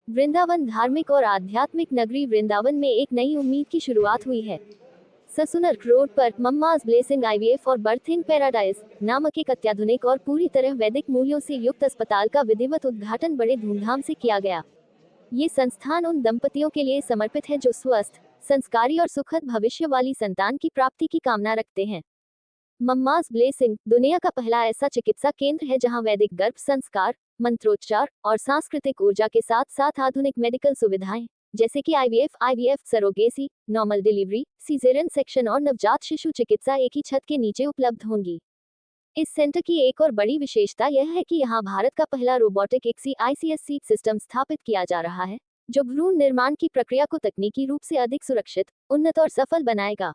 वृंदावन धार्मिक और आध्यात्मिक नगरी वृंदावन में एक नई उम्मीद की शुरुआत हुई है। ससुनर रोड पर मम्माज ब्लेसिंग आईवीएफ और बर्थ इन पैराडाइज नामक एक अत्याधुनिक और पूरी तरह वैदिक मूल्यों से युक्त अस्पताल का विधिवत उद्घाटन बड़े धूमधाम से किया गया। ये संस्थान उन दंपतियों के लिए समर्पित है जो स्वस्थ, संस्कारी और सुखद भविष्य वाली संतान की प्राप्ति की कामना रखते हैं। मम्माज ब्लेसिंग दुनिया का पहला ऐसा चिकित्सा केंद्र है जहां वैदिक गर्भ संस्कार, मंत्रोच्चार और सांस्कृतिक ऊर्जा के साथ साथ आधुनिक मेडिकल सुविधाएं जैसे कि IVF, surrogacy, normal delivery, caesarean section और नवजात शिशु चिकित्सा एक ही छत के नीचे उपलब्ध होंगी। इस सेंटर की एक और बड़ी विशेषता यह है कि यहाँ भारत का पहला रोबोटिक ICSC सिस्टम स्थापित किया जा रहा है, जो भ्रूण निर्माण की प्रक्रिया को तकनीकी रूप से अधिक सुरक्षित, उन्नत और सफल बनाएगा।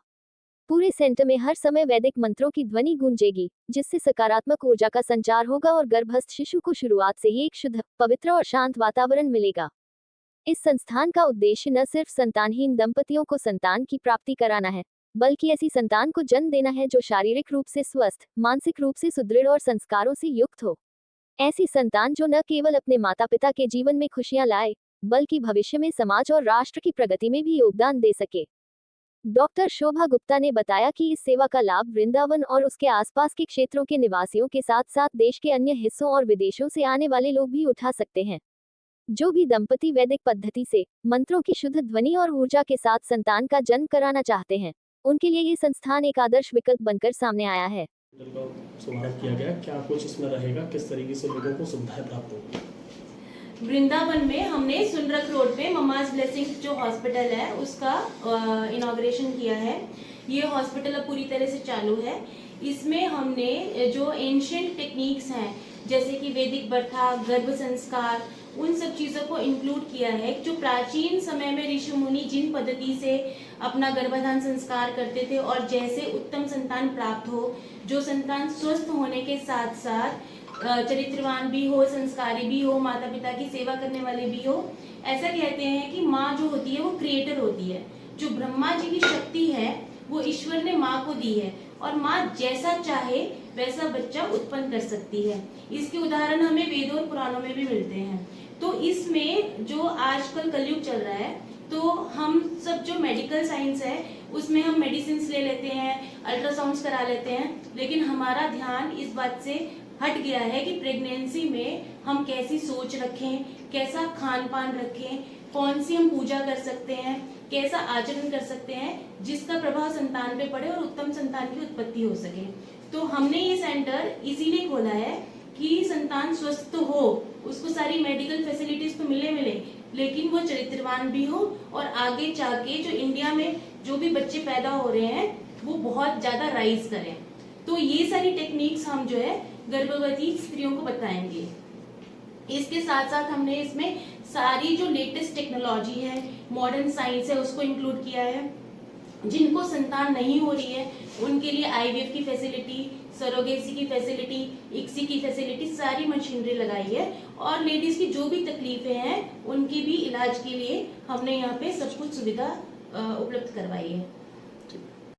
पूरे सेंटर में हर समय वैदिक मंत्रों की ध्वनि गूंजेगी, जिससे सकारात्मक ऊर्जा का संचार होगा और गर्भस्थ शिशु को शुरुआत से ही एक शुद्ध, पवित्र और शांत वातावरण मिलेगा। इस संस्थान का उद्देश्य न सिर्फ संतानहीन दंपतियों को संतान की प्राप्ति कराना है, बल्कि ऐसी संतान को जन्म देना है जो शारीरिक रूप से स्वस्थ, मानसिक रूप से सुदृढ़ और संस्कारों से युक्त हो। ऐसी संतान जो न केवल अपने माता पिता के जीवन में खुशियां लाए, बल्कि भविष्य में समाज और राष्ट्र की प्रगति में भी योगदान दे सके। डॉक्टर शोभा गुप्ता ने बताया कि इस सेवा का लाभ वृंदावन और उसके आसपास के क्षेत्रों के निवासियों के साथ साथ देश के अन्य हिस्सों और विदेशों से आने वाले लोग भी उठा सकते हैं। जो भी दंपति वैदिक पद्धति से मंत्रों की शुद्ध ध्वनि और ऊर्जा के साथ संतान का जन्म कराना चाहते हैं, उनके लिए ये संस्थान एक आदर्श विकल्प बनकर सामने आया है। शुभारंभ किया गया, क्या कुछ इसमें रहेगा, किस तरीके से लोगों को सुविधाएं प्राप्त होगी? वृंदावन में हमने सुनरक रोड पे मम्माज ब्लेसिंग जो हॉस्पिटल है उसका इनॉग्रेशन किया है। ये हॉस्पिटल अब पूरी तरह से चालू है। इसमें हमने जो एंशिएंट टेक्निक्स हैं जैसे कि वैदिक बर्था, गर्भ संस्कार, उन सब चीज़ों को इंक्लूड किया है। जो प्राचीन समय में ऋषि मुनि जिन पद्धति से अपना गर्भाधान संस्कार करते थे और जैसे उत्तम संतान प्राप्त हो, जो संतान स्वस्थ होने के साथ साथ चरित्रवान भी हो, संस्कारी भी हो, माता पिता की सेवा करने वाले भी हो। ऐसा कहते हैं कि माँ जो होती है वो क्रिएटर होती है। जो ब्रह्मा जी की शक्ति है वो ईश्वर ने माँ को दी है और माँ जैसा चाहे वैसा बच्चा उत्पन्न कर सकती है। इसके उदाहरण हमें वेदों और पुराणों में भी मिलते हैं। तो इसमें जो आजकल कलयुग चल रहा है, तो हम सब जो मेडिकल साइंस है उसमें हम मेडिसिन ले लेते हैं, अल्ट्रासाउंड्स करा लेते हैं, लेकिन हमारा ध्यान इस बात से हट गया है कि प्रेगनेंसी में हम कैसी सोच रखें, कैसा खान पान रखें, कौन सी हम पूजा कर सकते हैं, कैसा आचरण कर सकते हैं जिसका प्रभाव संतान पे पड़े और उत्तम संतान की उत्पत्ति हो सके। तो हमने ये सेंटर इसीलिए खोला है कि संतान स्वस्थ हो, उसको सारी मेडिकल फैसिलिटीज तो मिले, लेकिन वो चरित्रवान भी हो और आगे जाके जो इंडिया में जो भी बच्चे पैदा हो रहे हैं वो बहुत ज्यादा राइज करें। तो ये सारी टेक्निक्स हम जो है गर्भवती स्त्रियों को बताएंगे। इसके साथ साथ हमने इसमें सारी जो लेटेस्ट टेक्नोलॉजी है, मॉडर्न साइंस है, उसको इंक्लूड किया है। जिनको संतान नहीं हो रही है उनके लिए आईवीएफ की फैसिलिटी, सरोगेसी की फैसिलिटी, इक्सी की फैसिलिटी, सारी मशीनरी लगाई है। और लेडीज की जो भी तकलीफें हैं उनकी भी इलाज के लिए हमने यहाँ पे सब कुछ सुविधा उपलब्ध करवाई है।